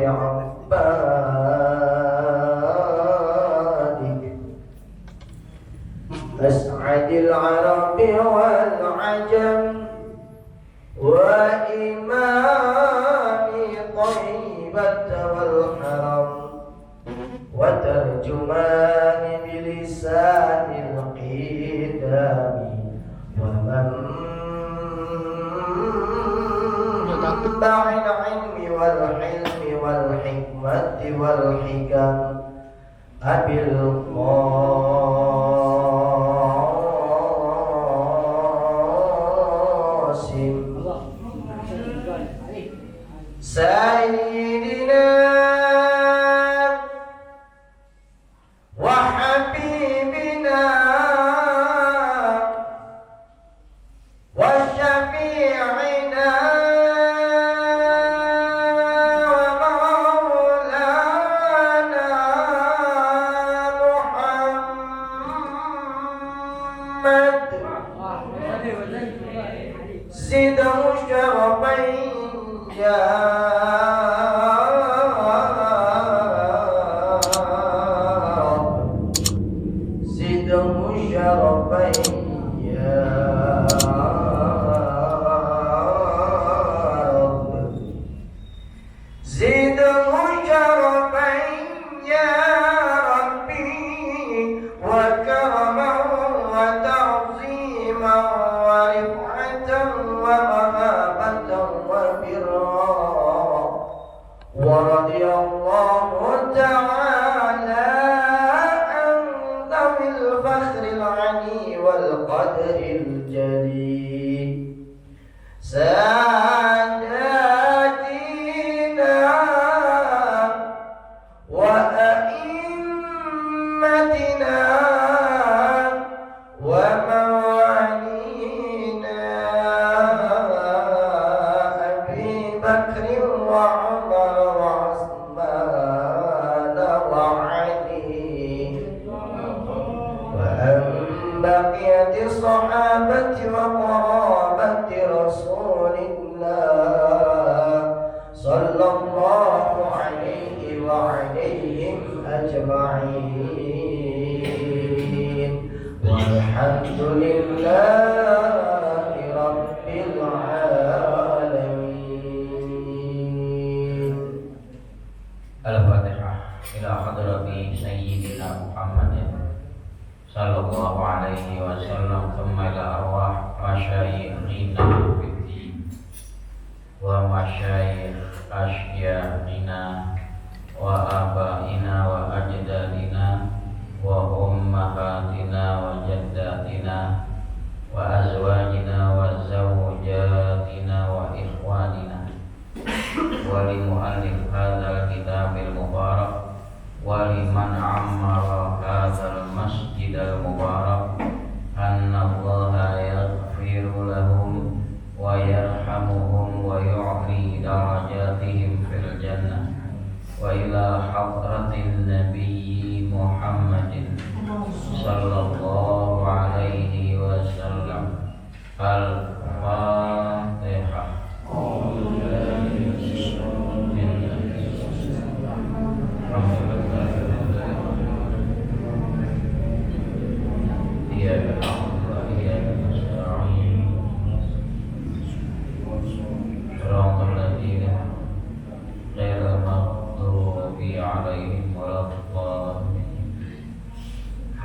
عبادك أسعد العرب والعجم وإمام طيبة والحرم وترجمان بلسان القدام ومنبع العلم والحلم والحكمة والحكم أبي القاسم سيدنا وحبيبنا وشفيعنا ومولانا محمد زده شرفين يا ورضي الله تعالى عن ذوي الفخر العلي والقدر الجليل ساداتنا وأئمتنا وموالينا أبي بكر وعمر وعثمان وعلي وأن بقية الصحابة وقرابة رسول الله صلى الله عليه وعليهم أجمعين والحمد لله رب العالمين. Al-Fatihah ila hadrati Sayyidina Muhammadin sallallahu alaihi wasallam thumma ila arwah masyayikhina fiddin wa masyayikh asyakhina wa abaina wa ajdadina wa ummahatina wa jaddatina wa azwajina wa zawjatina wa ikhwanina wa li mu'allif hadzal kitabil mubarak wa liman ammara hadzal masjidal mubarak anna Allaha yaghfiru lahum wa yarhamuhum wa yu'li darajatihim fil jannah wa ila hadratin nabiyyi Muhammadin sallallahu alaihi wasallam. Al-Fatihah.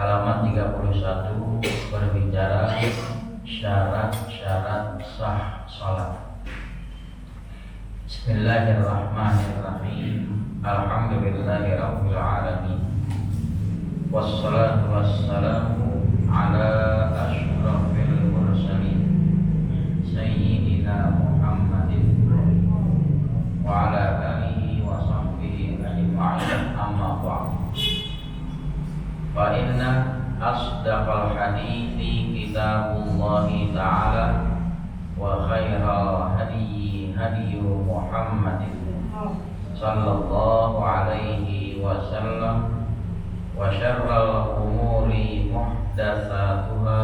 Halaman 31 berbicara syarat-syarat sah salat. Bismillahirrahmanirrahim. Alhamdulillahirabbil alamin. Wassalatu wassalamu ala asyrafil mursalin sayyidina Muhammadin wa ala alihi wa sahbihi ajma'in, amma ba'd. Fa inna asdaqal hadithi kitabullahi ta'ala wa khairal hadyi hadyu Muhammadin sallallahu alaihi wasallam wa syarral umuri muhdatsatuha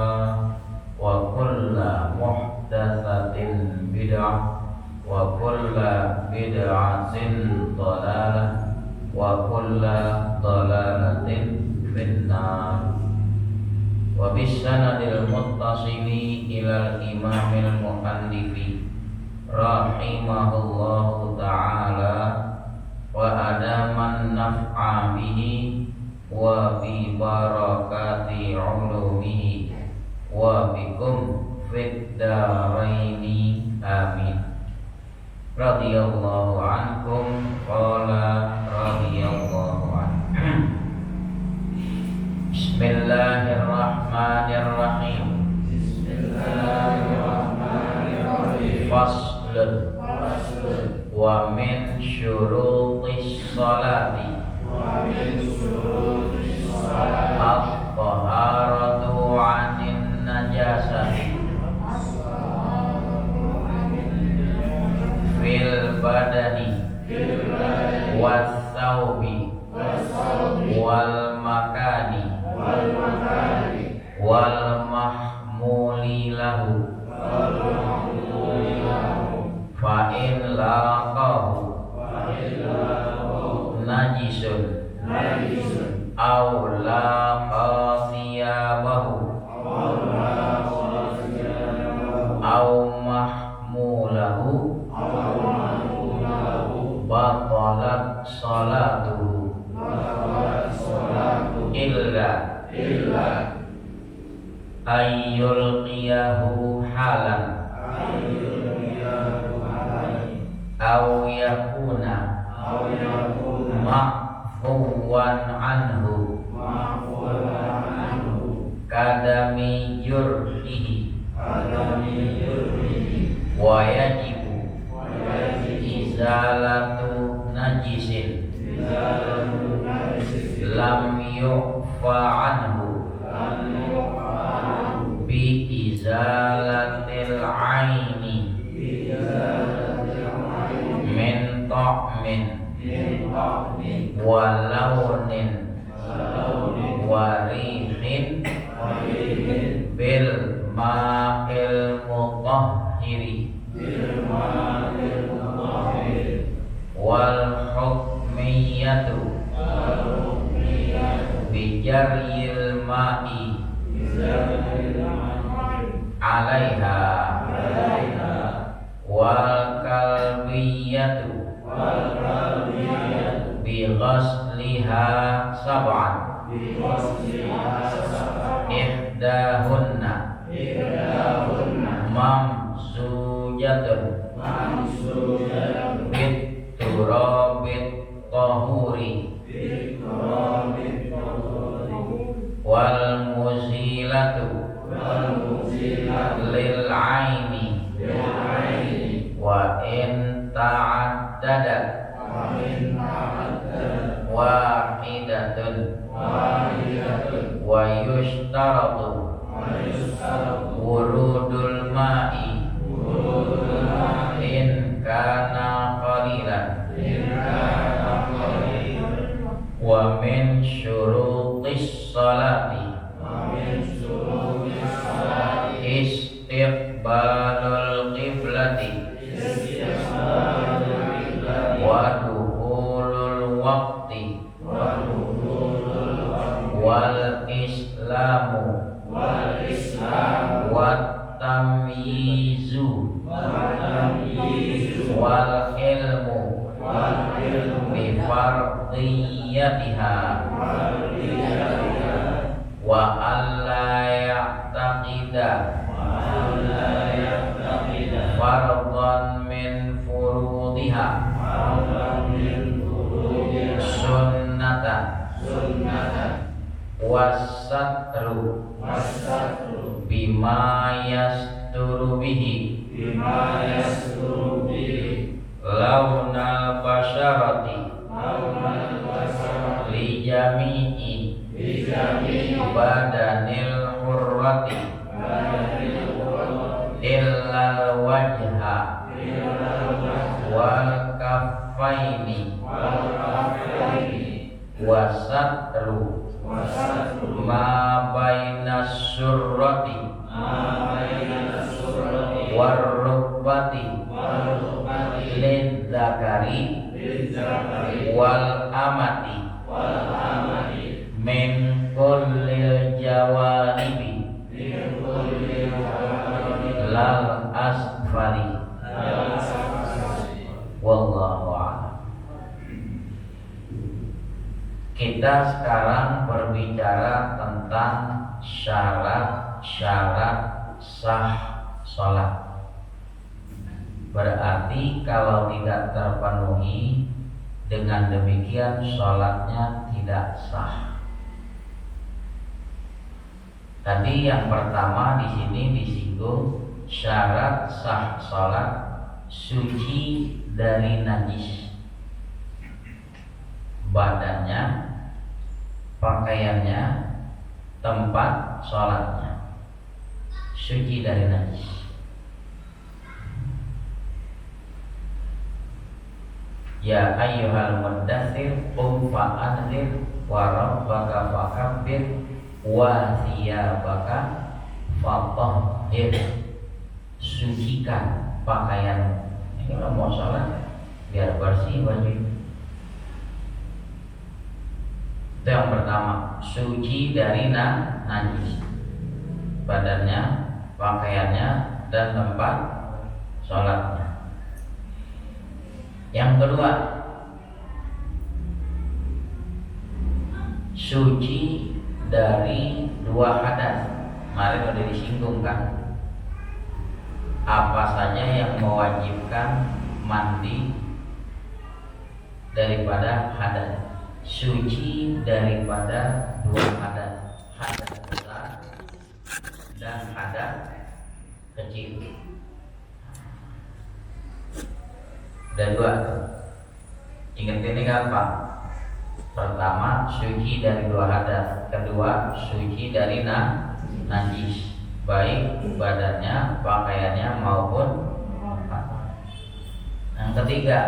wa kullu muhdatsatin bid'ah wa kulla bid'atin dhalalah wa kulla dhalalatin finnar. Wa bisanadil muttasili ilal imamil muhandifi rahimahullahu ta'ala wa adaman naf'a bihi wa bi barakati ulumihi wa bikum fid daraini amin. Radhiyallahu ankum qala radhiyallahu ankum. Bismillahirrahmanirrahim. Faslun wa min syurutis salati at-taharatu 'anil najasati fil badani was-thawbi wal makani wal mahmuli lahu fa in laqahu najisun aw laqa thiyabahu aw mahmulahu batalat salatuhu illa ayyul qiyahu halan aw yakuna ma'fuwan anhu kadami yurhihi wa yajibu izalatu najisin lam yu'fa anhu bi izalatil aini min ta'min wa launin wa rihin bil ma'il mutahhiri wal hukmiyatu bijaril ma'i alaiha wal kalbiyatu bi ghasliha sab'an ihdahunna mamsujatun bit turabit tahuri wal muzilatu lil aini wa in ta'addadat wahidatun wa yushtaratu wurudul ma'i in kana qalilan wa min syurutis salati istiqbalul qiblati wa dukhulul waqti wal islamu wat tamyizu wal ilmu bi fardiyatiha wa alla ya'taqida fardhan min furudiha sunnatan wasatru bima yasturu bihi launal basharati li jami'i badanil hurrati illal wajha wal kaffaini wasatru ma bainas surrati war rukbati lid zakari wal amati min kullil jawanibi lal asfali wallahu a'lam. Kita sekarang berbicara tentang syarat-syarat sah sholat. Berarti kalau tidak terpenuhi, dengan demikian sholatnya tidak sah. Tadi yang pertama di sini disinggung syarat sah sholat suci dari najis, badannya, pakaiannya, tempat sholatnya suci dari najis. Ya ayyuhal muddatsir qum fa'anzir wa rabbaka fakabbir wa thiyabaka fatahhir. Sucikan pakaian. Ini kalau mau sholat biar bersih baju. Itu yang pertama, suci dari najis, badannya, pakaiannya, dan tempat sholatnya. Yang kedua, suci dari dua hadas. Kemarin sudah disinggung kan, apa saja yang mewajibkan mandi daripada hadas. Suci daripada dua hadas, hadas besar dan hadas kecil. Ada dua. Ingat ini apa? Pertama, suci dari dua hadas. Kedua, suci dari najis, baik badannya, pakaiannya maupun. Yang ketiga,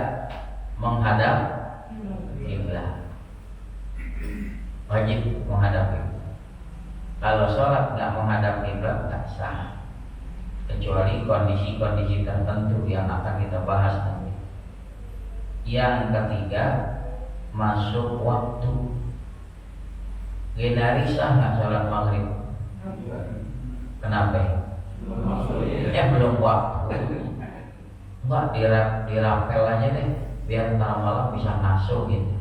menghadap kiblat. Wajib menghadap kiblat. Kalau sholat nggak menghadap kiblat nggak sah, kecuali kondisi-kondisi tertentu yang akan kita bahas nanti. Yang ketiga, masuk waktu. Gendari sah nggak sholat maghrib? Kenapa? Belum waktu. Enggak, dirapel aja deh, biar ntar malam bisa ngasuh gitu.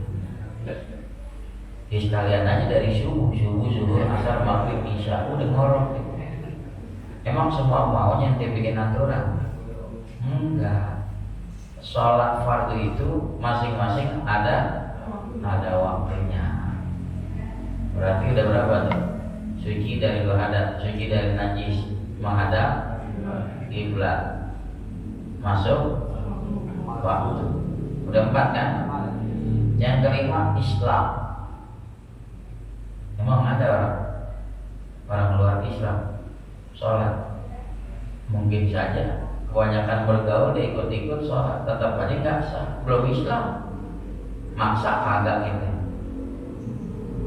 Ya sekalian aja dari subuh, asar, maghrib, isya, udah ngorok gitu. Emang semua maunya dia bikin aturan? Enggak. Sholat fardu itu masing-masing ada waktunya. Berarti udah berapa tuh? Suci dari dua hadas, suci dari najis, menghadap kiblat, masuk waktu. Udah 4 kan? Yang kelima, Islam. Emang ada orang luar Islam sholat? Mungkin saja. Kebanyakan bergaul dia ikut-ikut sholat, tetap aja nggak sah, belum Islam. Maksa kagak gitu,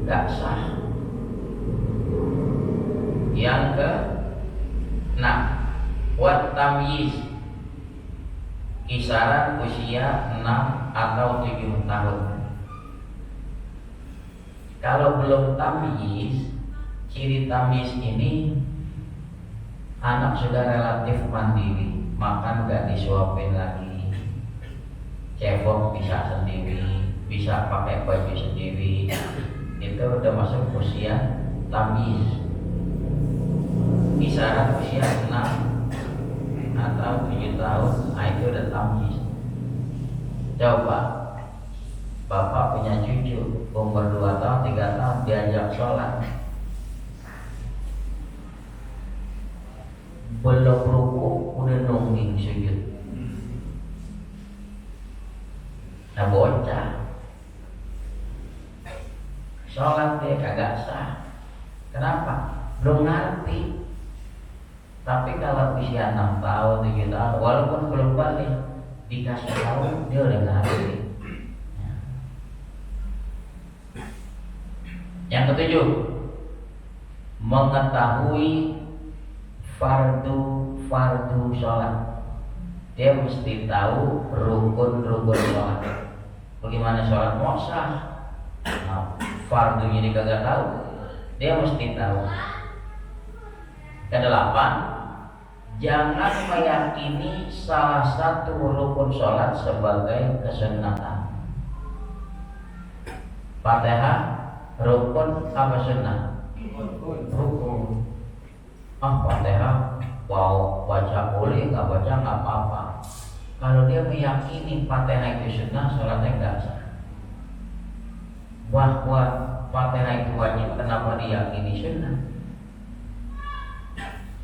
nggak sah. Yang ke wat tamyiz, kisaran usia 6 atau 7 tahun. Kalau belum tamyiz, ciri tamyiz ini anak sudah relatif mandiri, makan gak disuapin lagi, cebok bisa sendiri, bisa pakai baju sendiri. Itu udah masuk usia tamyiz. Kisaran usia 6 atau 7 tahun, itu udah tamyiz. Coba bapak punya cucu umur 2 tahun, 3 tahun, diajak sholat, belum ruku udah nungging sujud. Nah bocah sholat dia kagak sah. Kenapa? Belum ngerti. Tapi kalau usia 6 tahun, 7 tahun, walaupun belum balik, dikasih tahu dia udah ngerti. Yang ketujuh, mengetahui fardu sholat. dia mesti tahu rukun-rukun sholat. Bagaimana sholat mau sah? Nah, fardunya dia kagak tahu, dia mesti tahu. Kedelapan, jangan meyakini salah satu rukun sholat sebagai kesunatan. Fatihah rukun apa sunnah? Rukun. Fatihah mau baca boleh, nggak baca nggak apa-apa. Kalau dia meyakini Fatihah itu sunnah, sholatnya nggak sah. Bahwa Fatihah itu wajib, kenapa diyakini sunnah?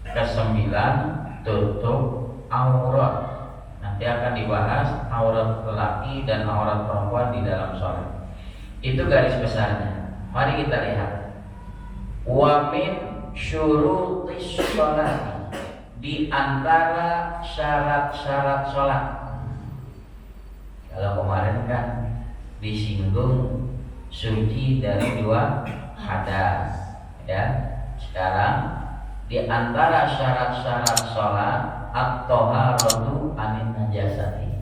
Kesembilan, tutup aurat. Nanti akan dibahas aurat lelaki dan aurat perempuan di dalam sholat. Itu garis besarnya. Mari kita lihat. Wa min syurutis sholat, di antara syarat-syarat sholat. Kalau kemarin kan disinggung suci dari 2 hadas, ya. Sekarang di antara syarat-syarat sholat at-thaharatu anin najasati,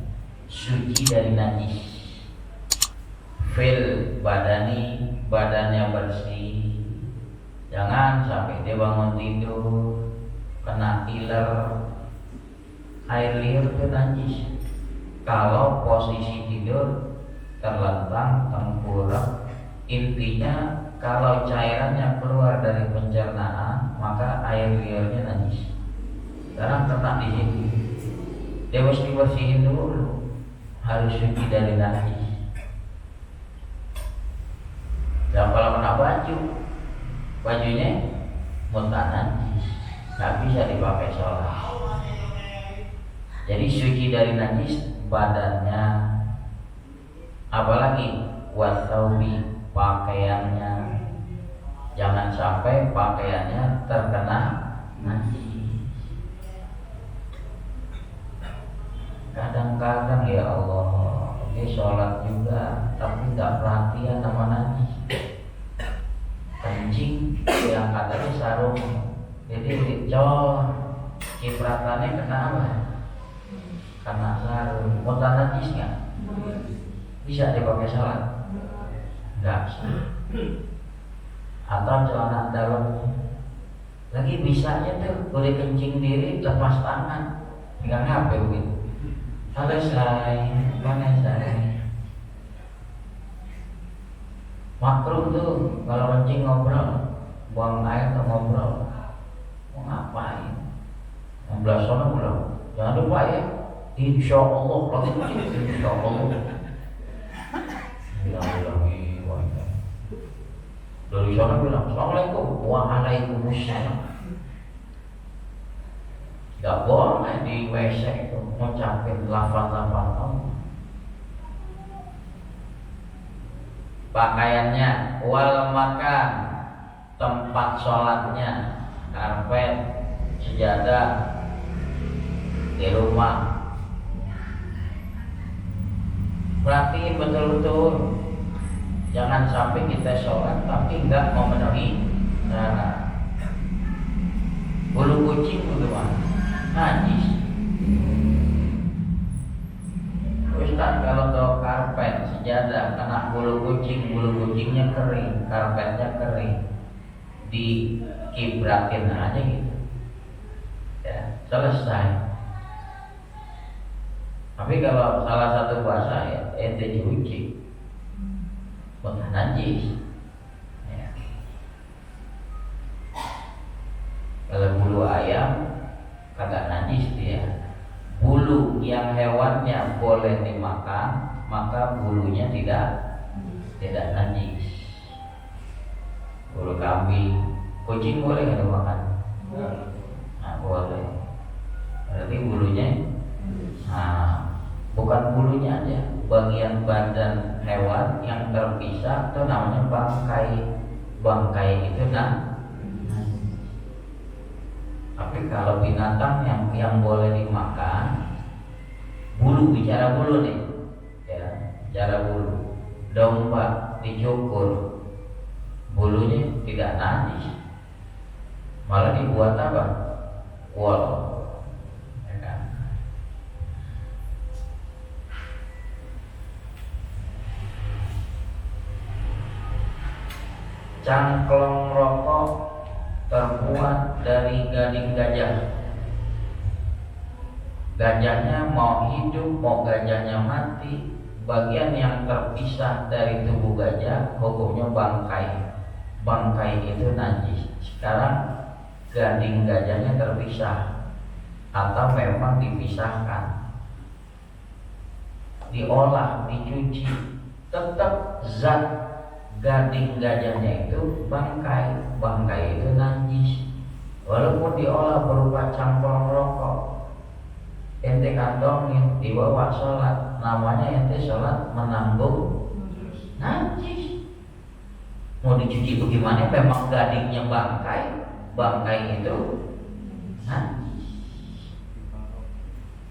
suci dari najis. Fil badani, badannya bersih. Jangan sampai dia bangun tidur kena iler. Air liur itu najis. Kalau posisi tidur terlentang, tengkurap, intinya kalau cairannya keluar dari pencernaan, maka air liurnya najis. Sekarang kena di situ, dia mesti bersihin dulu, harus suci dari najis. Dan kalau kena baju, bajunya muntah najis, nggak bisa dipakai sholat. Jadi suci dari najis badannya, apalagi wasaubi, pakaiannya. Jangan sampai pakaiannya terkena najis. Kadang-kadang ya Allah, dia sholat juga tapi nggak perhatian sama najis. Kencing diangkat aja sarung, jadi dicor, cipratannya kena apa? Kena sarung. Muntah najis nggak? Bisa dipakai sholat? Nggak sah. Atau celana dalam lagi bisanya tuh boleh kencing diri lepas tangan, pegang HP begitu. Selesai, mana saya? Makruh tuh kalau kencing ngobrol, buang air atau ngobrol. Mau ngapain? 16 sana belum. Jangan lupa ya. Insya Allah kalau kencing, insya Allah. Bilang dari sana bilang Assalamualaikum, waalaikumsalam. Gak boleh di WC itu ngucapin lafaz-lafaz Allah. Pakaiannya, wal makan, tempat sholatnya, karpet, sejadah di rumah. Perhatiin betul-betul, jangan sampai kita sholat tapi enggak memenuhi syarat. Bulu kucing bagaimana? Najis. Ustaz, kalau ke karpet, sejadah kena bulu kucingnya kering, karpetnya kering, dikibratin aja gitu, ya selesai. Tapi kalau salah satu bahasa ya ente diuji, bukan najis. Ya. Kalau bulu ayam kagak najis dia. Bulu yang hewannya boleh dimakan, maka bulunya tidak najis. Bulu kambing, kucing boleh nggak dimakan? Nah, boleh. Berarti bulunya, nah, bukan bulunya aja, bagian badan hewan yang terpisah itu namanya bangkai. Bangkai itu tapi kalau binatang yang boleh dimakan, bulu, bicara bulu nih, ya, bicara bulu. Domba dicukur, bulunya tidak najis, malah dibuat apa? Wol, ya kan? cangklong rokok terbuat dari gading gajah. Gajahnya mau hidup, mau gajahnya mati, bagian yang terpisah dari tubuh gajah hukumnya bangkai. Bangkai itu najis. Sekarang gading gajahnya terpisah atau memang dipisahkan, diolah, dicuci, tetap zat gading gajahnya itu bangkai. Bangkai itu najis walaupun diolah berupa cangklong rokok. Ente kantongin dibawa sholat, namanya ente sholat menanggung najis. Mau dicuci bagaimana? Memang gadingnya bangkai. Bangkai itu najis.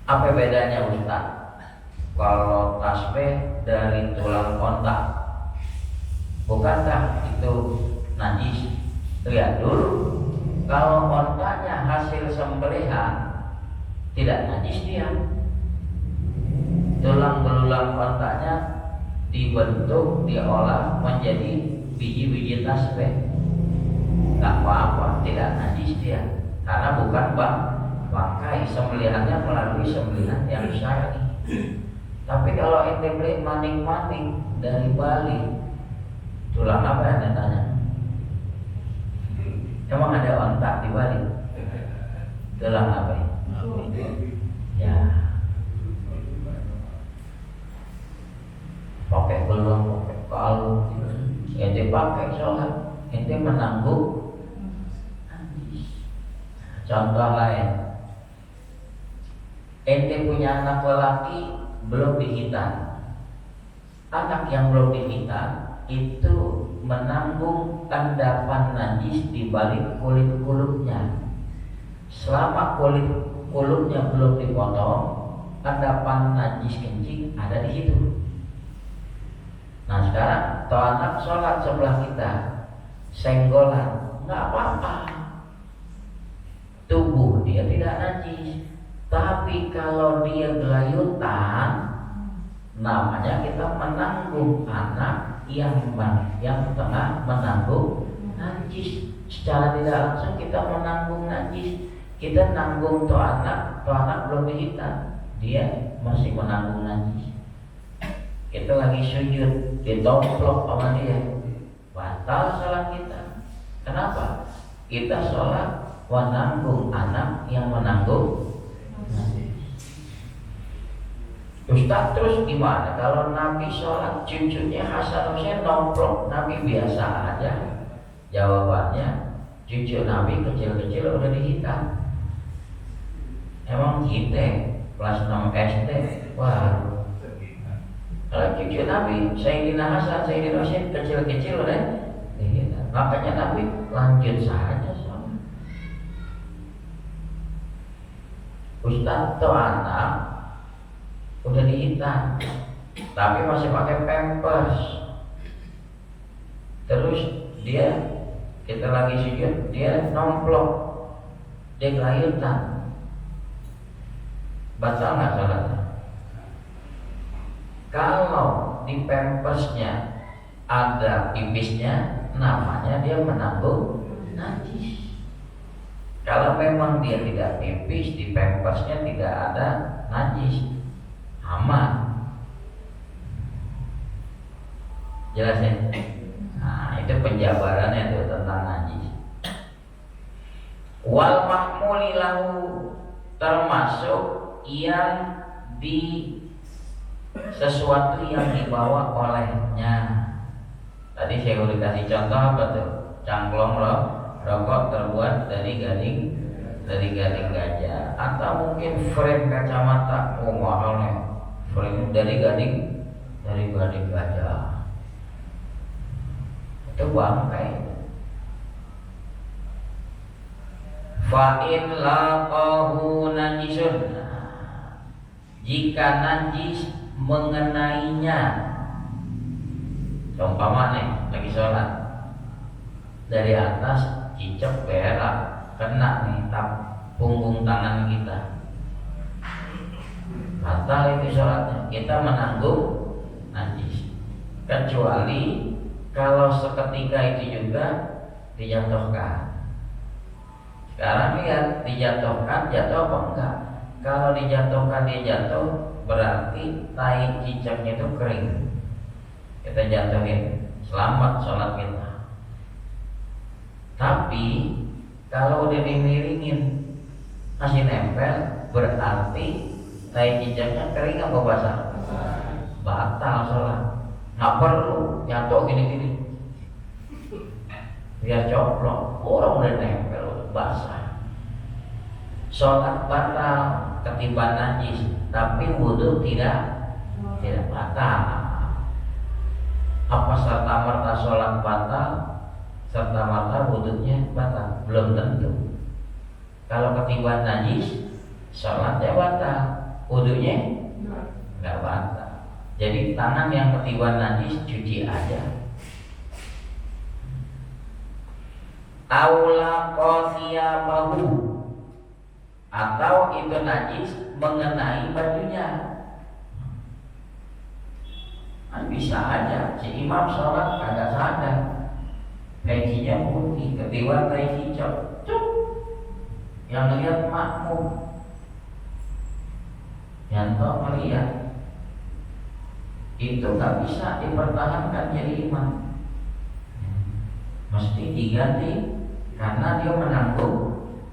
Apa bedanya Ustaz? Kalau tasbih dari tulang kontak, bukankah itu najis? Lihat dulu, kalau kontaknya hasil sembelihan tidak najis dia. Tulang belulang kontaknya dibentuk, diolah menjadi biji-biji tasbih, nggak apa-apa, tidak najis dia, karena bukan bangkai. Sembelihannya melalui sembelihan yang syar'i. Tapi kalau ente beli maning-maning dari Bali, tulang apa yang tanya? Emang ada ontak di Bali? Tulang apa ya? Ya, pakai belulang, pakai kalung, ente pakai sholat, ente menanggung. Contoh lain, ente punya anak lelaki belum dihitan. Anak yang belum dihitan itu menanggung endapan najis di balik kulit kulupnya. Selama kulit kulupnya belum dipotong, endapan najis kencing ada di situ. Nah sekarang toh anak sholat sebelah kita, senggolan, nggak apa-apa, tubuh dia tidak najis. Tapi kalau dia gelayutan, namanya kita menanggung anak yang tengah menanggung najis. Secara tidak langsung kita menanggung najis. Kita nanggung tuh anak belum dihitan, dia masih menanggung najis. Kita lagi sujud, ditomplok sama dia, batal salat kita. Kenapa? Kita sholat menanggung anak yang menanggung najis. Ustaz, terus gimana kalau Nabi sholat cucunya Hasan Hussein nomplok, Nabi biasa aja? Jawabannya, cucu Nabi kecil-kecil udah dihitan. Emang kita kelas 6 SD, wah. Kalau cucu Nabi Sayyidina Hasan, Sayyidina Hussein kecil-kecil udah dihitan. Makanya Nabi lanjut saja sholat. Ustaz tuh anak udah dihitan, tapi masih pakai pampers. Terus kita lagi sujud, dia nomplok, dia gelayutan. Batal nggak sholatnya? Kalau di pampersnya ada pipisnya, namanya dia menanggung najis. Kalau memang dia tidak pipis, di pampersnya tidak ada najis, aman. Jelas ya? Nah, itu penjabarannya itu tentang najis. Wal mahmuli lahu, termasuk yang sesuatu yang dibawa olehnya. Tadi saya udah kasih contoh apa tuh? Cangklong rokok terbuat dari gading gajah, atau mungkin frame kacamata, mahal nih, frame dari gading gajah. Itu bangkai. Fa'in laqahu najisun, jika najis mengenainya, umpama nih lagi sholat, dari atas cicak berak kena nih punggung tangan kita, batal itu sholatnya. Kita menanggung najis, kecuali Kalau seketika itu juga dijatuhkan. Sekarang lihat, dijatuhkan, jatuh apa enggak? Kalau dijatuhkan dia jatuh, berarti tai cicaknya itu kering. Kita jatuhin, selamat sholat kita. Tapi kalau udah dimiringin masih nempel, berarti tai cicaknya kering apa basah? Batal sholat. Nggak perlu jatuh gini-gini biar coplok, orang udah nempel basah. Sholat batal ketiban najis, tapi wudhu tidak batal. Apa serta merta sholat batal, serta merta wudhunya batal? Belum tentu. Kalau ketiban najis, sholatnya batal, wudhunya nggak batal. Jadi tangan yang ketiban najis cuci aja. Aula qasiyabahu, atau itu najis mengenai bajunya. Kan bisa aja si imam sholat kagak sadar, pecinya putih, ketiban tai cicak, yang lihat makmum, yang tak melihat, itu nggak bisa dipertahankan jadi imam, mesti diganti karena dia menanggung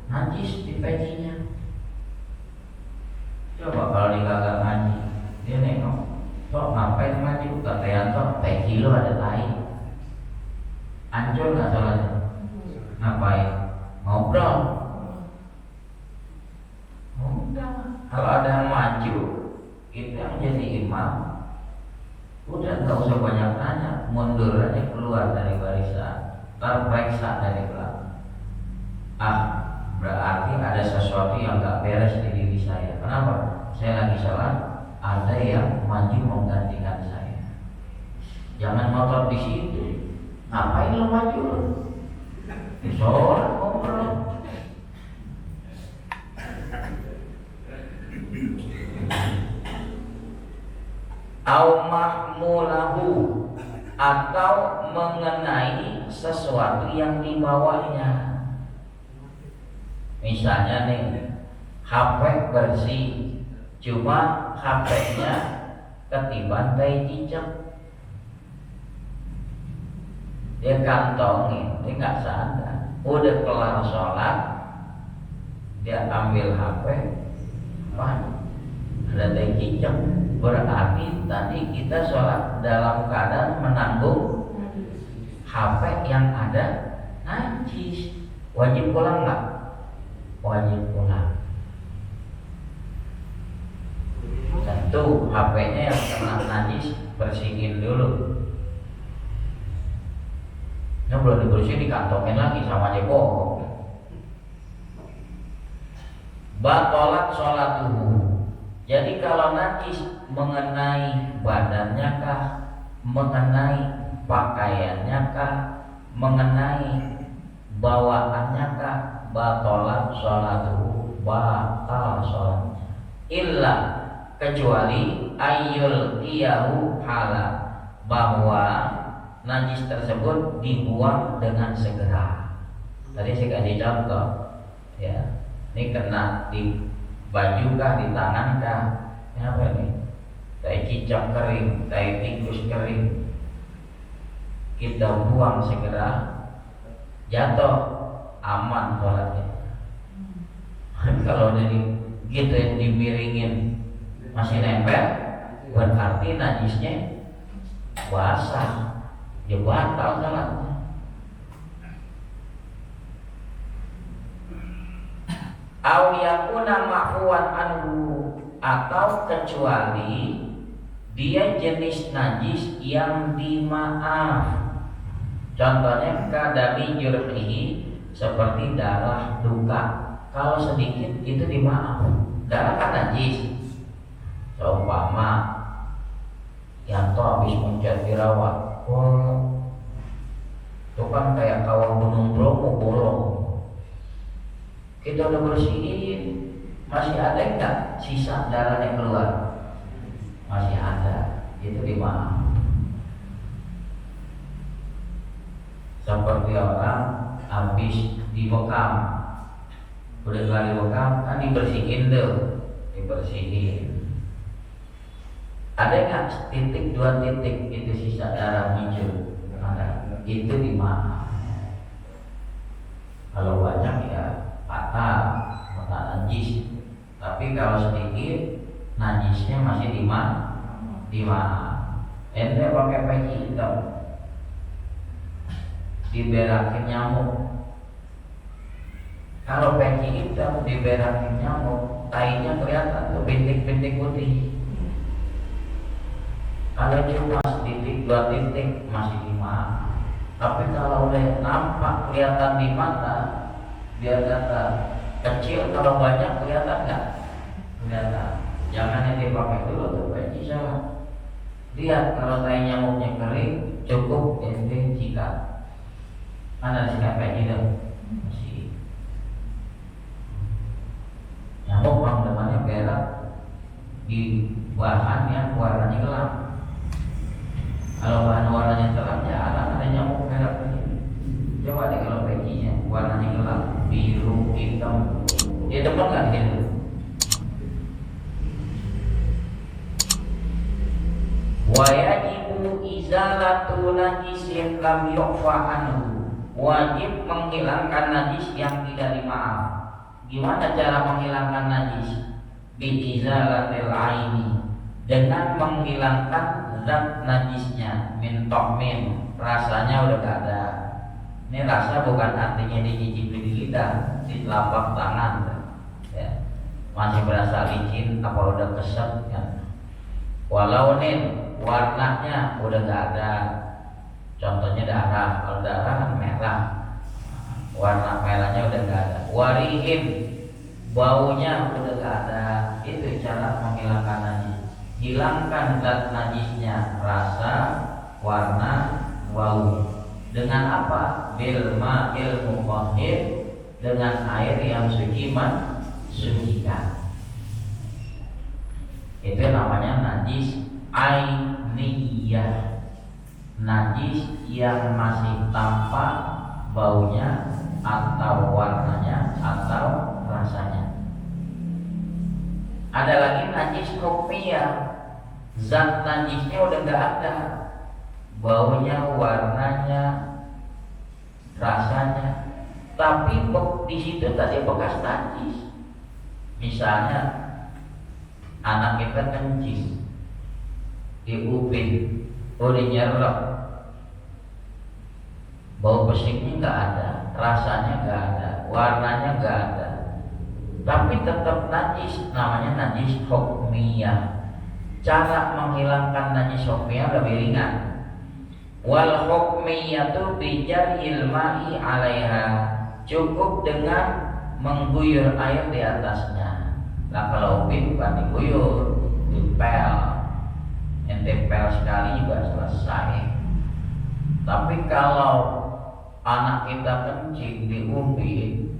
najis di pecinya. Coba kalau dia kagak ngaji, dia nengok, kok ngapain maju? Kata Yanto, peci lo ada tai, hancur nggak sholatnya? Ngapain? Ngobrol. Udah, kalau ada yang maju, itu yang jadi imam. Udah nggak usah banyak tanya, mundur aja keluar dari barisan, terperiksa dari belakang. Berarti ada sesuatu yang nggak beres di diri saya. Kenapa? Saya lagi sholat, ada yang maju menggantikan saya. Jangan ngotot di situ. Ngapain lo maju? Sholat ngobrol. Au mahmulahu, atau mengenai sesuatu yang dibawanya. Misalnya nih, HP bersih, cuma HP-nya ketiban tai cicak. Dia kantongin, dia nggak sadar. Udah kelar sholat, dia ambil HP, ada tai cicak. Berarti tadi kita sholat dalam keadaan menanggung HP yang ada najis. Wajib pulang nggak? Wajib pulang. Tentu HP-nya yang kena najis bersihin dulu. Ini belum dibersihin dikantongin lagi sama aja bohong. Batalat sholatuhu. Jadi kalau najis mengenai badannya kah, mengenai pakaiannya kah, mengenai bawaannya kah, batalat sholatuhu, batal sholatnya. Illa, kecuali ayyul iyahu halal, bahwa najis tersebut dibuang dengan segera. Tadi saya kasih contoh, ya, ini kena di baju kah, di tangan kah, ini apa nih? Tai cicak kering, tai tikus kering, kita buang segera, jatuh, aman sholatnya. Kalau dari gitu yang dimiringin masih nempel, berarti najisnya basah, ya batal sholatnya. Au yakuna ma'fuwan anhu, atau kecuali dia jenis najis yang dimaaf. Contohnya kadami jurhihi, seperti darah luka. Kalau sedikit itu dimaaf. Darah kan najis. Seumpama yang habis mencet dirawat, itu kan kayak kawah gunung Bromo bolong. Kita udah bersihin, masih ada enggak sisa darah yang keluar? Masih ada, itu dimaaf. dibekam. Udah kali bekam kan dibersihin tuh, dibersihin. Ada nggak titik 2 titik itu sisa darah muncul? Ada. Itu di mana? Kalau banyak ya patah najis. Tapi kalau sedikit najisnya masih di mana? Di mana? Ente pakai peci hitam, diberakin nyamuk. Kalau peci hitam diberakin nyamuk, tainya kelihatan tuh bintik-bintik putih. Kalau cuma setitik 2 titik masih di mana? Tapi kalau udah nampak kelihatan di mata, biar kata kecil, kalau banyak kelihatan nggak? Kelihatan. Jangan yang dipakai dulu tuh peci sama. Lihat kalau tai nyamuknya kering, cukup ente sikat. Mana sikat peci tuh? Masih. Nyamuk bang depannya berak di bahan yang warnanya gelap. Kalau bahan warnanya terang, jarang ada nyamuk merah begini. Coba deh kalau pecinya warnanya gelap, biru, hitam, dia depan nggak gitu? Wajibu izalatu najisin lam yu'fa anhu. Wajib menghilangkan najis yang tidak dimaaf. Gimana cara menghilangkan najis? Bi izalatil aini, dengan menghilangkan zat najisnya, min to'min, rasanya udah gak ada. Ini rasa bukan artinya dicicipi di lidah, di telapak tangan ya. Masih berasa licin apa udah keset kan. Walau nih warnanya udah gak ada. Contohnya darah, kalau darah kan merah, warna merahnya udah gak ada. Warihin, baunya udah gak ada. Itu cara menghilangkan najis. Hilangkan zat najisnya, rasa, warna, bau. Dengan apa? Bil ma'il mutahhir, dengan air yang suci mensucikan. Itu namanya najis ainiyah. Najis yang masih tampak baunya atau warnanya atau rasanya. Ada lagi najis hukmiyah. Zat najisnya udah gak ada, baunya, warnanya, rasanya, tapi di situ tadi bekas najis. Misalnya anak kita kencing, diupin, dinyerok, bau besiknya gak ada, rasanya gak ada, warnanya gak ada, tapi tetap najis, namanya najis hukmiyah. Cara menghilangkan najis hukmiyah lebih ringan. Wal hukmiyatu bijarhil ma'i 'alaiha, cukup dengan mengguyur air di atasnya. Nah kalau upin bukan diguyur, dipel. Ente pel sekali juga selesai. Tapi kalau anak kita kencing diupin,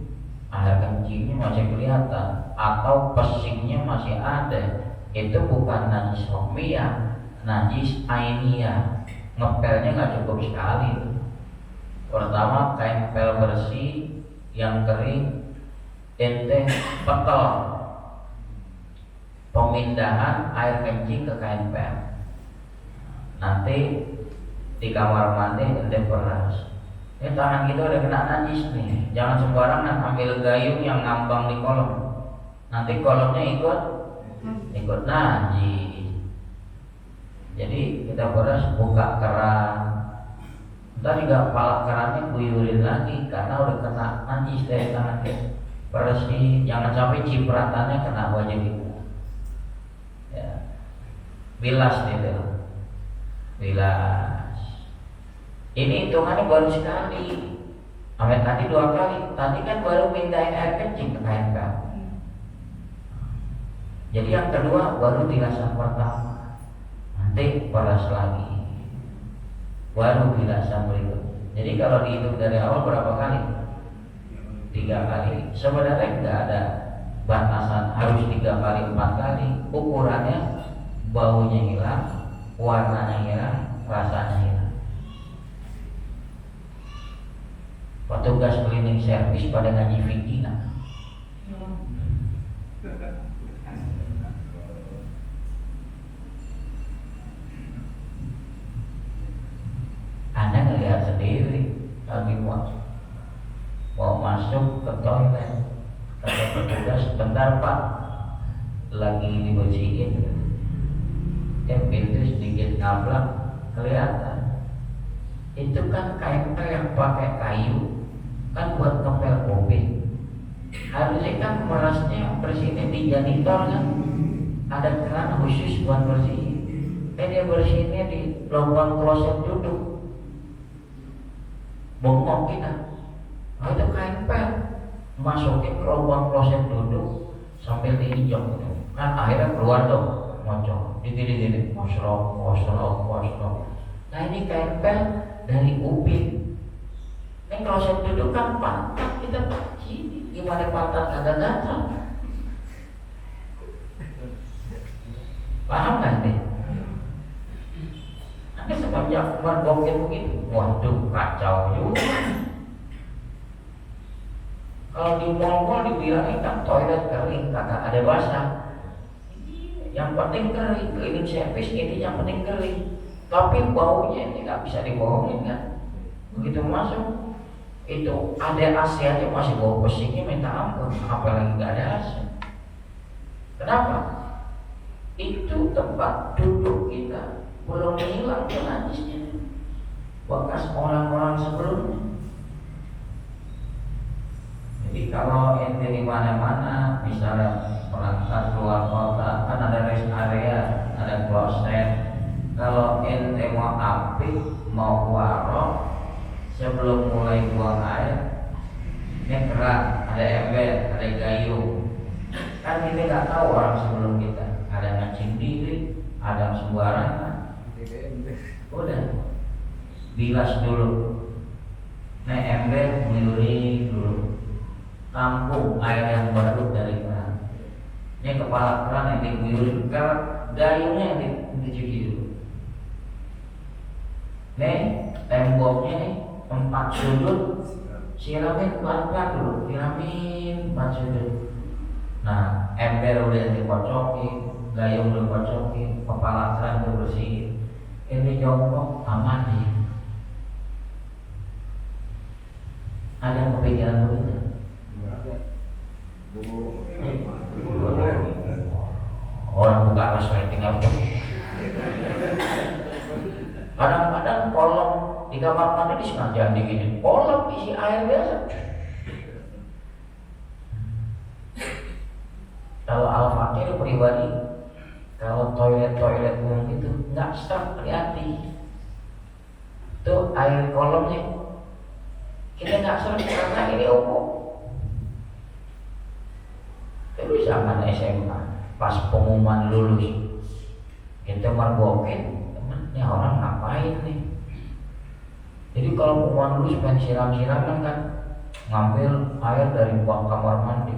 air kencingnya masih kelihatan atau pesingnya masih ada, itu bukan najis hukmiyah, najis ainiyah. Ngepelnya nggak cukup sekali. Pertama kain pel bersih yang kering, ente petel pemindahan air kencing ke kain pel. Nanti di kamar mandi ente peras. Ini tangan kita udah kena najis nih. Jangan sembarangan ambil gayung yang ngambang di kolom. Nanti kolomnya ikut najis. Jadi kita beras, buka keran, ntar juga kepala kerannya guyurin lagi karena udah kena najis dari tangan kita. Bersih, jangan sampai cipratannya kena wajah kita. Ya. Bilas gitu, bilas. Ini hitungannya baru sekali. Sampai tadi 2 kali. Tadi kan baru pindahin air kencing ke kain pel. Jadi yang kedua baru bilasan pertama. Nanti balas lagi, baru bilasan berikut. Jadi kalau dihitung dari awal berapa kali? 3 kali. Sebenarnya tidak ada batasan harus 3 kali, 4 kali. Ukurannya baunya hilang, warnanya hilang, rasanya hilang. petugas cleaning service pada ngaji fikih nah. Anda ngelihat sendiri lagi mau masuk ke toilet, kata petugas, bentar Pak, lagi dibersihin. Pintu sedikit ngablak kelihatan. Itu kan KMP yang pakai kayu, kan buat ngepel mobil. Harusnya kan merasnya presiden di janitor kan, ada keran khusus buat bersihin. Dia bersihinnya di lubang kloset duduk. Bongkok kita. Itu KMP masukin ke lubang kloset duduk sambil diinjak gitu. Kan akhirnya keluar tuh ngocok, ditidik, kosrok. Nah ini KMP dari Upin. Ini kloset duduk kan pantat kita begini, gimana pantat kagak gatal? Paham nggak nih? Nanti semenjak mergokin begitu, waduh kacau juga. Kalau di mall-mall dibilangin kan toilet kering, kagak ada basah. Yang penting kering, cleaning service ini yang penting kering. Tapi baunya ini nggak bisa dibohongin kan. Begitu masuk, itu ada AC aja masih bau pesingnya minta ampun, apalagi nggak ada AC. Kenapa? Itu tempat duduk kita belum hilang najisnya, bekas orang-orang sebelumnya. Jadi kalau ente di mana-mana, misalnya berangkat keluar kota, kan ada rest area, ada kloset. Kalau ente mau apik, mau warok, sebelum mulai buang air, ini keran, ada ember, ada gayung. Kan kita nggak tahu orang sebelum kita, ada ngacing diri, ada sembarangan. Udah, bilas dulu. Nah ember meluri dulu. Tampung air yang baru dari keran. Ini kepala keran yang diguyur, gayungnya yang dicuci dulu. Nih temboknya nih 4 sudut, siramin pelan-pelan dulu, siramin 4 sudut. Nah ember udah dikocokin, gayung udah dikocokin, kepala keran udah bersih. Ini jongkok aman nih. Ada yang kepikiran begitu? Orang buka resleting apa? Kadang-kadang kolom di kamar mandi disengaja diginin, kolom isi air biasa. Kalau Al-Fakir pribadi, kalau toilet umum itu nggak stop, hati-hati. Tuh air kolomnya kita nggak sering karena ini umum. Dulu zaman SMA, pas pengumuman lulus, kita mergokin, temennya orang ngapain nih? Jadi kalau pengumuman lulus pengen siram-siraman kan, ngambil air dari bak kamar mandi.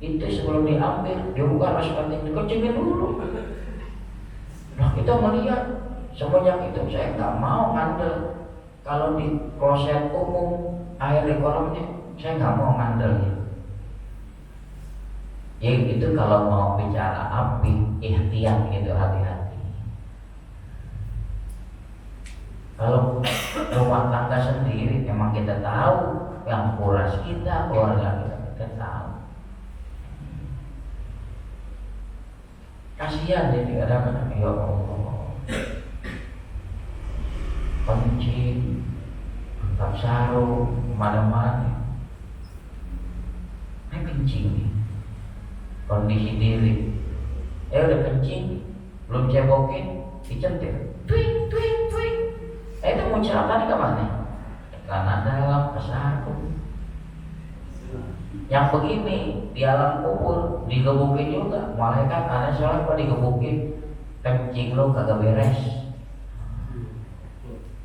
Itu sebelum diambil, dia buka resleting, dikencingin dulu. Nah kita melihat, semenjak itu saya nggak mau ngandel. Kalau di kloset umum air di kolomnya, saya nggak mau ngandel. Ya itu kalau mau bicara api, ikhtiar gitu, hati-hati. Kalau rumah tangga sendiri, memang kita tahu yang kuras kita, keluarga kita tahu. Kasihan jadi kadang-kadang, ya Allah, kencing, tetap sarung, kemana-mana. Ini kencing nih, kondisi diri. Udah kencing, belum cebokin, dicentil, twing. Itu muncrakan ke mana? Karena dalam kesarung. Yang begini di alam kubur digebukin juga, malaikat ada sholat kok digebukin, kencing lo kagak beres.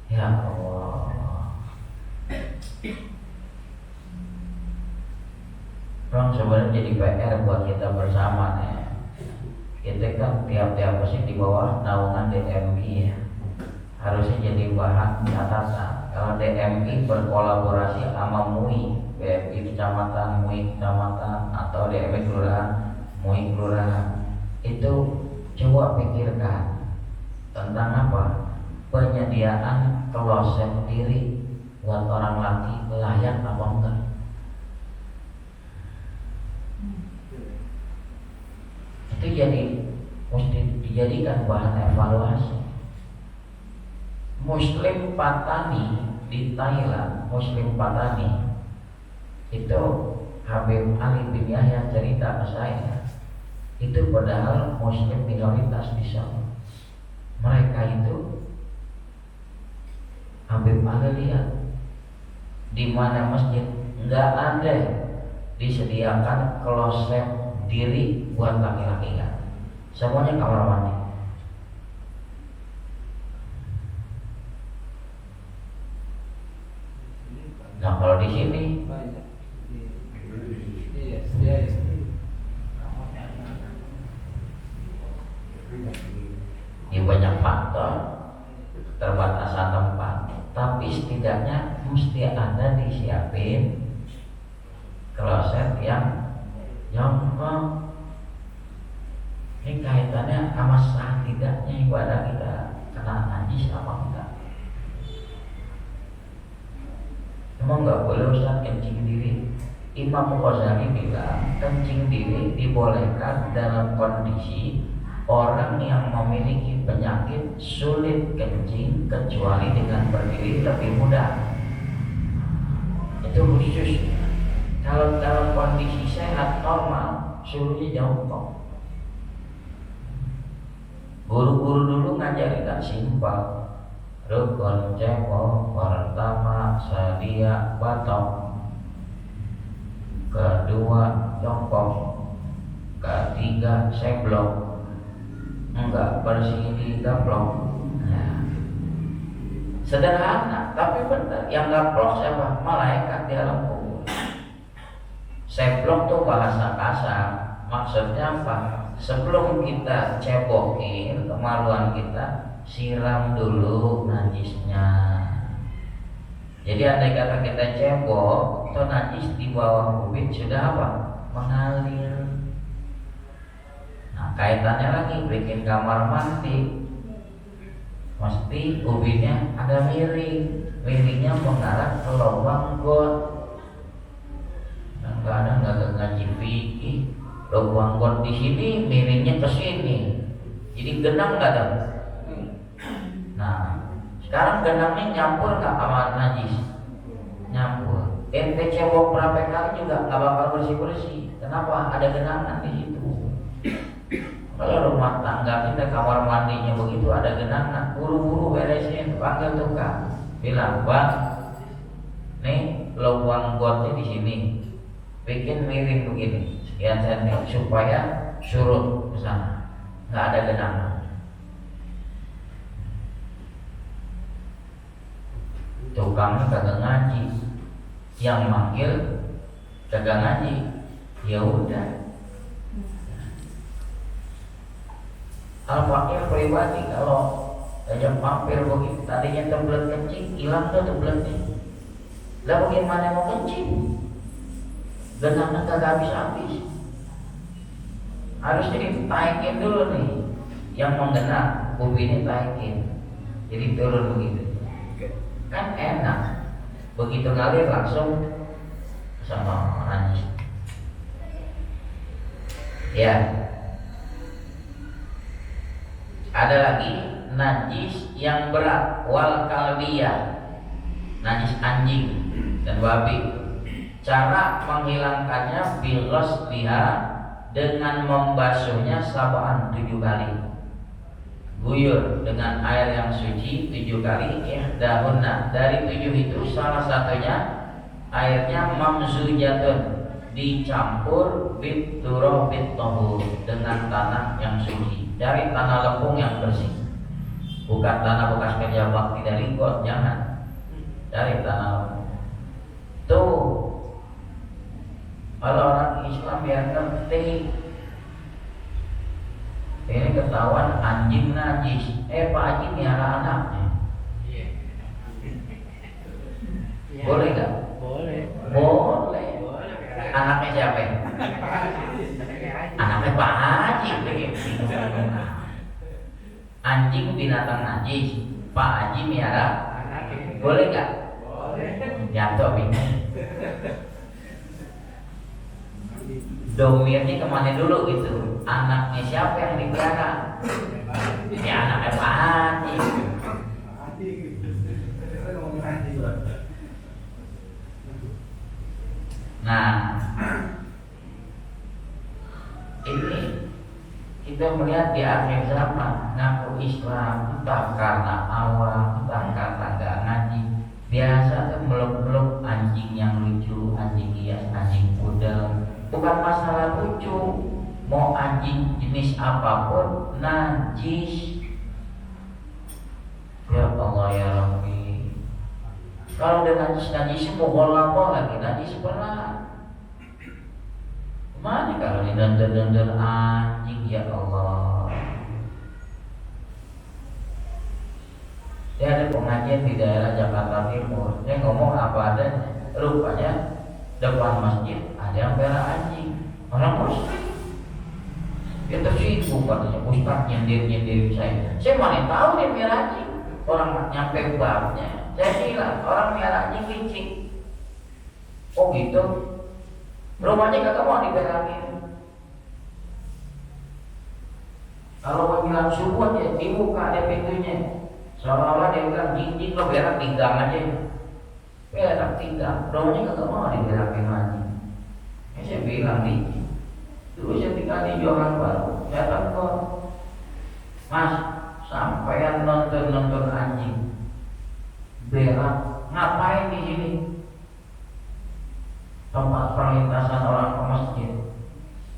Ya Allah. Orang sebenarnya jadi PR buat kita bersama nih. Kita kan tiap-tiap masih di bawah naungan DMI ya. Harusnya jadi bahan catatan. kalau DMI berkolaborasi sama MUI, BMI kecamatan, MUI kecamatan, atau DMI kelurahan, MUI kelurahan, itu coba pikirkan tentang apa? Penyediaan kloset diri buat orang laki layak apa enggak? Itu jadi mesti dijadikan bahan evaluasi. Muslim Patani di Thailand, Muslim Patani itu Habib Ali bin Yahya cerita ke saya, itu padahal Muslim minoritas di sana. Mereka itu Habib Ali lihat di mana masjid nggak ada disediakan kloset diri buat laki-laki kan, semuanya kamar mandi. Nah kalau di sini ya banyak faktor, keterbatasan tempat, tapi setidaknya mesti ada disiapin kloset yang nyongkok. Ini kaitannya sama sah tidaknya ibadah kita kena najis apa enggak. Emang nggak boleh Ustaz kencing diri? Imam Ghazali bilang kencing diri dibolehkan dalam kondisi orang yang memiliki penyakit sulit kencing kecuali dengan berdiri lebih mudah. Itu khusus. Kalau dalam kondisi sehat normal suruhnya jongkok. Guru-guru dulu ngajarin kan simpel. Rukun cebok pertama sedia batok, kedua jongkok, ketiga seblok, enggak bersih di gaplok. Nah, sederhana tapi benar. Yang gaplok siapa? Malaikat di alam kubur. Seblok tuh bahasa kasar, maksudnya apa? Sebelum kita cebokin kemaluan kita, siram dulu najisnya. Jadi andai kata kita cebok, atau najis di bawah ubin sudah apa? Mengalir. Nah kaitannya lagi bikin kamar mandi, mesti ubinnya ada miring, miringnya mengarah ke lubang got. Dan kadang nggak ngaji fikih, lubang got di sini, miringnya ke sini, jadi genang nggak ada. Nah, sekarang genangnya nyampur nggak sama najis? Nyampur. Ente cebok berapa kali juga nggak bakal bersih-bersih. Kenapa? Ada genangan di situ. Kalau rumah tangga kita kamar mandinya begitu ada genangan, buru-buru beresin, panggil tukang, bilang, "Bang, nih lubang gotnya di sini, bikin miring begini, sekian senti supaya surut ke sana, nggak ada genangan." Tukangnya kagak ngaji, yang manggil kagak ngaji, ya udah. Al-Fakir pribadi kalau ajak mampir begitu, tadinya tembelet kencing, hilang tuh tembeletnya. Lah bagaimana mau kencing? Genangnya kagak habis-habis. Harus jadi taikin dulu nih, yang menggenang ubinnya taikin, jadi turun begitu. Kan enak, begitu ngalir langsung sama najis. Ya, ada lagi najis yang berat, wal kalbiyah, najis anjing dan babi. Cara menghilangkannya bilos liha, dengan membasuhnya sabaan 7 kali. Guyur dengan air yang suci 7 kali. Ihdahunna, dari 7 itu salah satunya airnya mamzujatun, dicampur bituro bitohur, dengan tanah yang suci, dari tanah lempung yang bersih, bukan tanah bekas kerja bakti dari got, jangan, dari tanah lempung. Tuh kalau orang Islam biar ngerti. Ini ketahuan anjing najis, Pak Haji miara anaknya. Boleh nggak? Boleh. Boleh. Anaknya siapa? Anaknya Pak Haji. Anjing binatang najis, Pak Haji miara. Boleh nggak? Jatuh bingung. Domirnya kemana dulu gitu? Anaknya siapa yang dipelihara? Ya anaknya Pak Haji. Nah, ini kita melihat di akhir zaman ngaku Islam entah karena awam, entah karena gak ngaji, biasa tuh meluk-meluk anjing yang lucu, anjing hias, anjing pudel. Bukan masalah lucu, mau anjing jenis apapun najis. Ya Allah ya Rabbi, kalau udah najis mau lagi najis berat. Mana kalau ini dender anjing, ya Allah. Dia ada pengajian di daerah Jakarta Timur, dia ngomong apa adanya. Rupanya depan masjid ada yang pelihara anjing, orang muslim. Dia tersinggung katanya, Ustaz nyindir saya mana tahu dia pelihara anjing. Orang nyampe babnya, saya bilang orang pelihara anjing licik. Oh gitu. Rumahnya kagak mau diberangin. Kalau mau bilang subuh aja dibuka ada pintunya. Seolah-olah dia bilang jinjing lo berak tinggang aja. Berak tinggang. Rumahnya kagak mau diberangin lagi. Saya bilang nih, dulu saya tinggal di Johor Baru. Saya telepon, Mas, sampean nonton anjing berak, ngapain di sini? Tempat perlintasan orang ke masjid.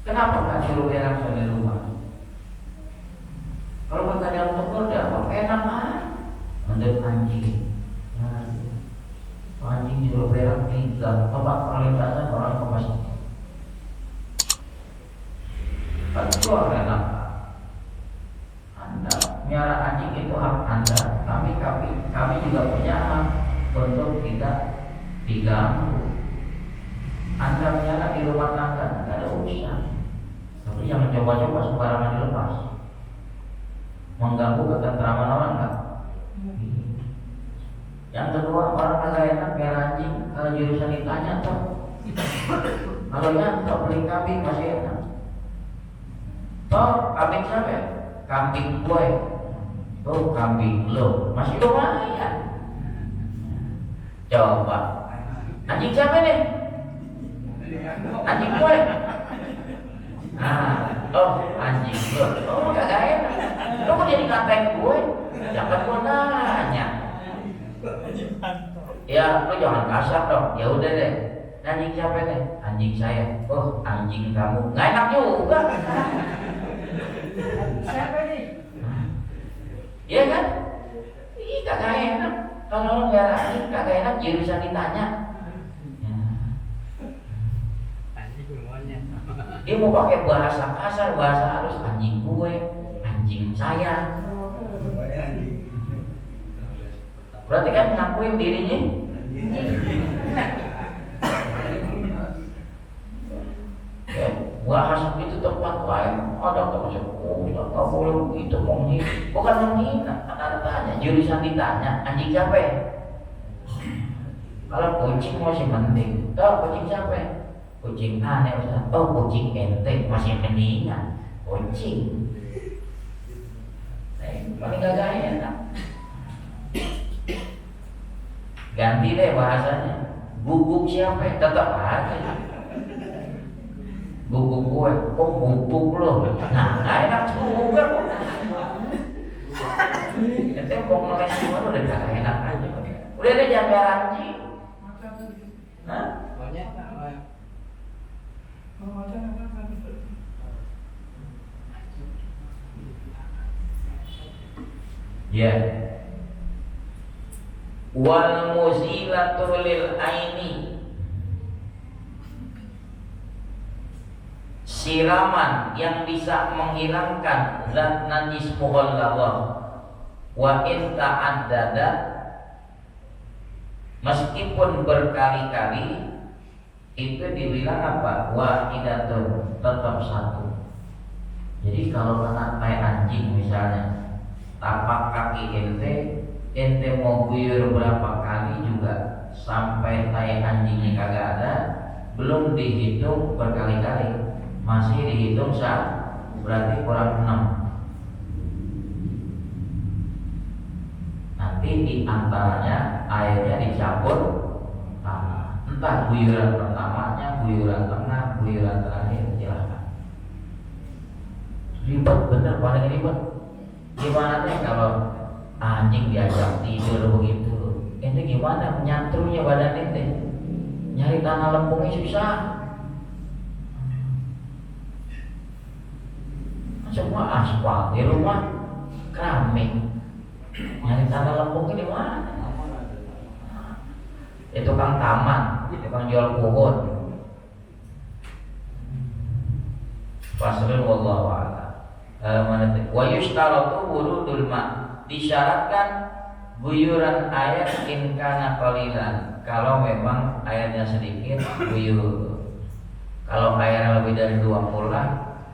Kenapa nggak suruh berak di rumah? Kalau kita dalam tegur dia apa enak mah? Menurut anjing, anjing suruh berak di tempat perlintasan orang ke masjid. Betul enak. Anda miara anjing itu hak Anda. Kami juga punya hak untuk tidak diganggu. Anda miara di rumah tangga, tidak ada urusan. Tapi jangan coba-coba sembarangan dilepas. Mengganggu ketentraman orang enggak? Yang kedua, orang kagak enak miara anjing. Kalau jurusan ditanya toh, kalau ya toh beli kambing masih enak. Toh kambing siapa? Kambing gue. Tuh kambing lo masih lumayan. Coba anjing siapa nih? Anjing gue. Anjing gue. Oh kagak enak. Lo mau jadi ngatain gue? Jangan gue nanya. Ya lo jangan kasar dong. Ya udah deh. Anjing siapa nih? Anjing saya. Oh anjing kamu. Nggak enak juga. Siapa nih? Iya kan? Ih kagak enak. Kalau lo nggak anjing kagak enak jurusan ditanya. Dia mau pakai bahasa kasar, bahasa halus, anjing gue, anjing saya. Berarti kan ngakuin dirinya. Bahasa itu tempat lain ada termasuk nggak boleh begitu menghina. Bukan menghina, ada tanya jurusan ditanya, anjing siapa? Kalau kucing masih penting, tahu kucing siapa? Kucing aneh Ustaz. Oh kucing ente masih mendingan. Kucing paling gak enak. Ganti deh bahasanya. Guguk siapa? Tetap aja guguk gue. Oh guguk lo. Nah gak enak juga. Ente mau ngeles semua udah gak enak aja. Udah deh jangan anjing. Hah? Ya. Wal muzilatu lil aini, siraman yang bisa menghilangkan zat najis mughalladhah wa in ta'addada Meskipun berkali-kali itu dibilang apa? Wahidatun, tetap satu. Jadi kalau kena tai anjing misalnya, tapak kaki ente mau guyur berapa kali juga sampai tai anjingnya kagak ada, belum dihitung berkali-kali, masih dihitung sah, berarti kurang 6. Nanti di antaranya airnya dicampur tanah. Entah guyuran pertamanya, guyuran tengah, guyuran terakhir, silahkan. Ribet bener, paling ribet. Gimana nih kalau anjing diajak tidur begitu? Ente gimana menyantrunya badan ente? Nyari tanah lempungnya susah. Semua aspal di rumah keramik. Nyari tanah lempungnya di mana? Itu tukang taman, tukang jual pohon. Faslun wallahu a'lam. Wa yushtaratu wurudul ma. Disyaratkan guyuran air in kana qalilan. Kalau memang airnya sedikit, guyur. Kalau airnya lebih dari 20,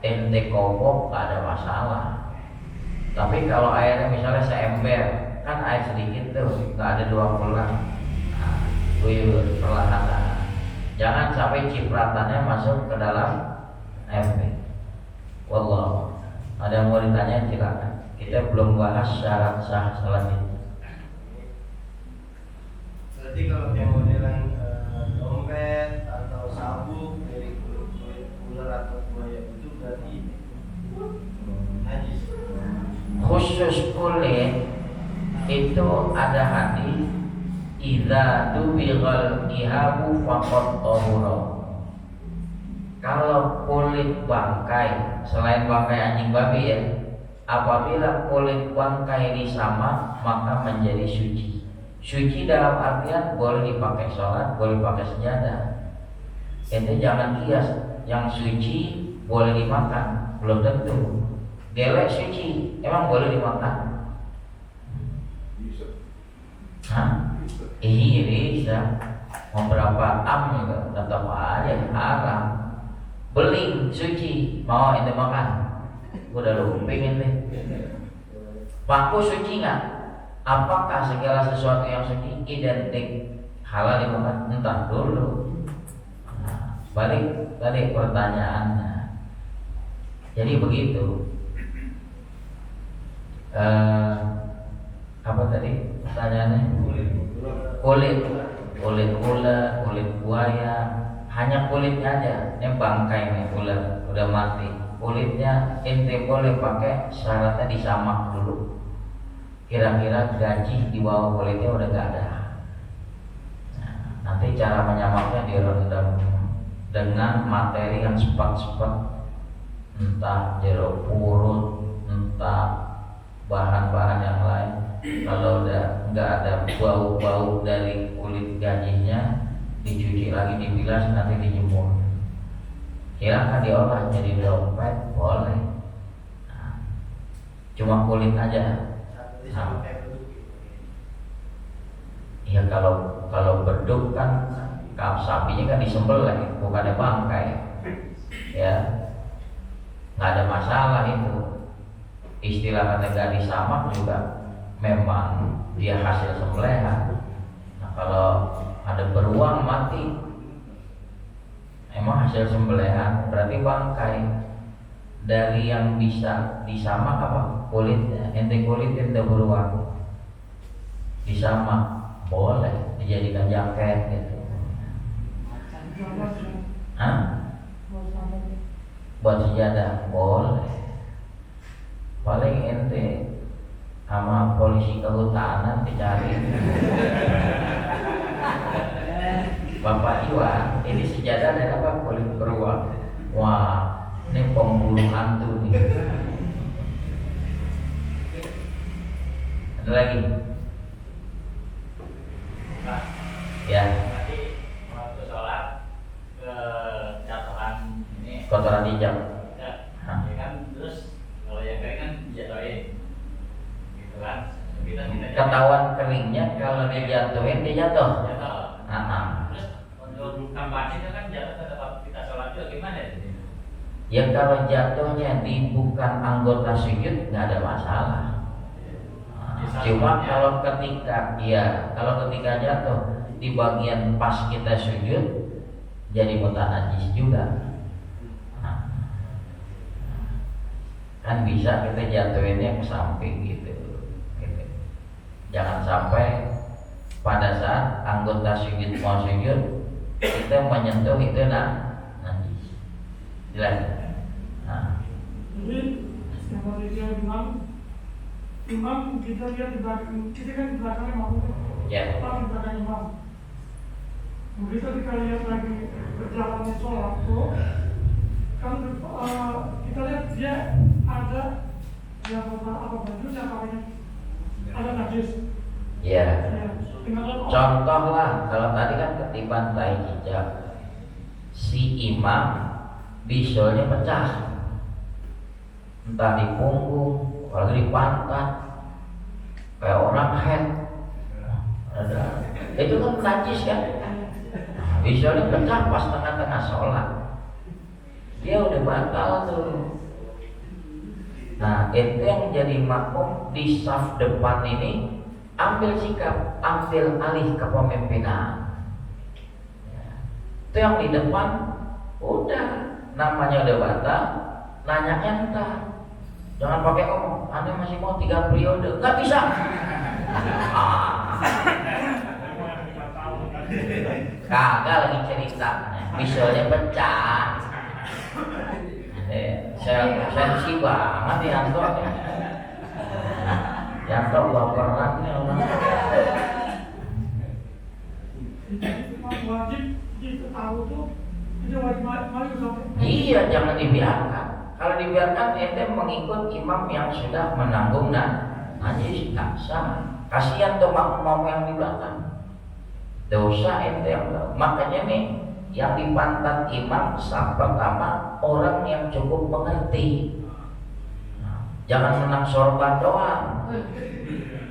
ente kopok gak ada masalah. Tapi kalau airnya misalnya seember, kan air sedikit tuh, gak ada 20. Guyur perlahan. Jangan sampai cipratannya masuk ke dalam ember. Wallah. Ada yang mau ditanya silakan. Kita belum bahas syarat sah salat itu. Berarti kalau yang modelan dompet atau sabuk dari kulit ular atau buaya itu berarti najis. Khusus kulit itu ada hadis idza dubighal ihabu faqad tahura. Kalau kulit bangkai, selain bangkai anjing babi ya, apabila kulit bangkai disamak maka menjadi suci. Suci dalam artian boleh dipakai sholat, boleh dipakai sejadah. Ente jangan kias, yang suci boleh dimakan, belum tentu. Gelek suci, emang boleh dimakan? Hah? Iya bisa. Mau berapa juga tetap aja haram. Beling suci, mau ente makan? Udah lumping ente. Paku suci nggak? Apakah segala sesuatu yang suci identik halal dimakan? Entah dulu. Nah, balik pertanyaannya. Jadi begitu. Apa tadi pertanyaannya? Kulit ular, kulit buaya, hanya kulitnya aja. Ini bangkai nih ular udah mati, kulitnya ente boleh pakai, syaratnya disamak dulu. Kira-kira gaji di bawah kulitnya udah gak ada. Nah, nanti cara menyamaknya direndam dengan materi yang sepet-sepet, entah jeruk purut, entah bahan-bahan yang lain. Kalau udah nggak ada bau-bau dari kulit gajinya, dicuci lagi, dibilas, nanti dijemur. Silahkan diolah jadi dompet, boleh. Nah, cuma kulit aja. Nah, ya kalau berduk kan, sapinya kan disembelih, bukan ada bangkai, ya nggak ada masalah itu. Istilah kata gak disamak juga memang dia hasil sembelihan. Nah, kalau ada beruang mati, emang hasil sembelihan, berarti bangkai. Dari yang bisa disamak apa? Kulitnya. Ente kulitin tuh beruang, disamak, boleh dijadikan jaket gitu. Hah? Buat sejadah boleh. Paling ente sama polisi kehutanan dicari. Bapak Iwan, ini sejadah dari apa? Kulit beruang. Wah, ini pemburu hantu nih. Ada lagi? Ya. Nanti waktu sholat jatuhan ini Kotoran hijau. ya kan, terus kalau yang kering kan jatuhin gitu kan, kita ketahuan keringnya kalau dijatuhin dia jatuh. Jatuh. Nah, Terus untuk tambahan itu kan jatuh ke tempat kita sholat juga gimana itu? ya kalau jatuhnya di bukan anggota sujud nggak ada masalah. Cuma kalau ketika jatuh di bagian pas kita sujud jadi mutanajis juga. Kan bisa kita jatuhinnya ke samping gitu. Jangan sampai pada saat anggota sujud mau sujud kita menyentuh itu najis. Jelas? Jadi yang tadi dia bilang imam kita lihat di belakang, kita kan di belakang imam, Ya. di belakang imam. Begitu kita lihat lagi berjalannya sholat tuh, kan kita lihat dia ada yang apa bajunya pakainya ada najis. Ya. Ya, tinggal Contoh lah, kalau tadi kan ketiban tai hijab, si imam bisulnya pecah, entah di punggung, kalau di pantat, kayak orang head, itu kan najis kan? Bisulnya pecah pas tengah-tengah sholat, dia udah batal tuh. Nah, itu yang jadi makmum di saf depan ini. Ambil sikap, ambil alih kepemimpinan. Itu yang di depan, udah namanya udah batal, nanyanya entah. Jangan pakai omong, Anda masih mau 3 periode, nggak bisa. Kagak lagi cerita, misalnya pecah. Sensi banget ya Anto. Yang tak baperannya orang. wajib kita tahu tuh, itu wajib maju sampai. Iya, jangan dibiarkan. Kalau dibiarkan ente mengikut imam yang sudah menanggung najis, nggak sah. Kasihan tuh makmum yang di belakang. Dosa ente yang tahu. Makanya nih yang dipantang imam saf pertama orang yang cukup mengerti. Jangan menang sorban doang,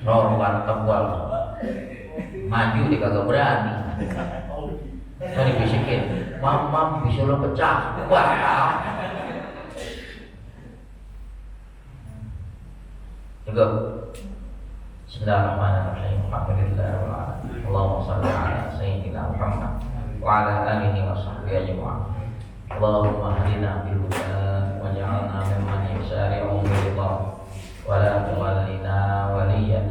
sorban tebal, maju dia kagak berani. Saya dibisikin, mam bisa lo pecah, wah. Juga. Bismillahirrahmanirrahim. Allahumma shalli ala sayyidina Muhammad wa ala alihi wa sahbihi ajma'in. Allahumma hadina bil huda waj'alna mimman yusari'u bil ridha wa la tuwallina waliyan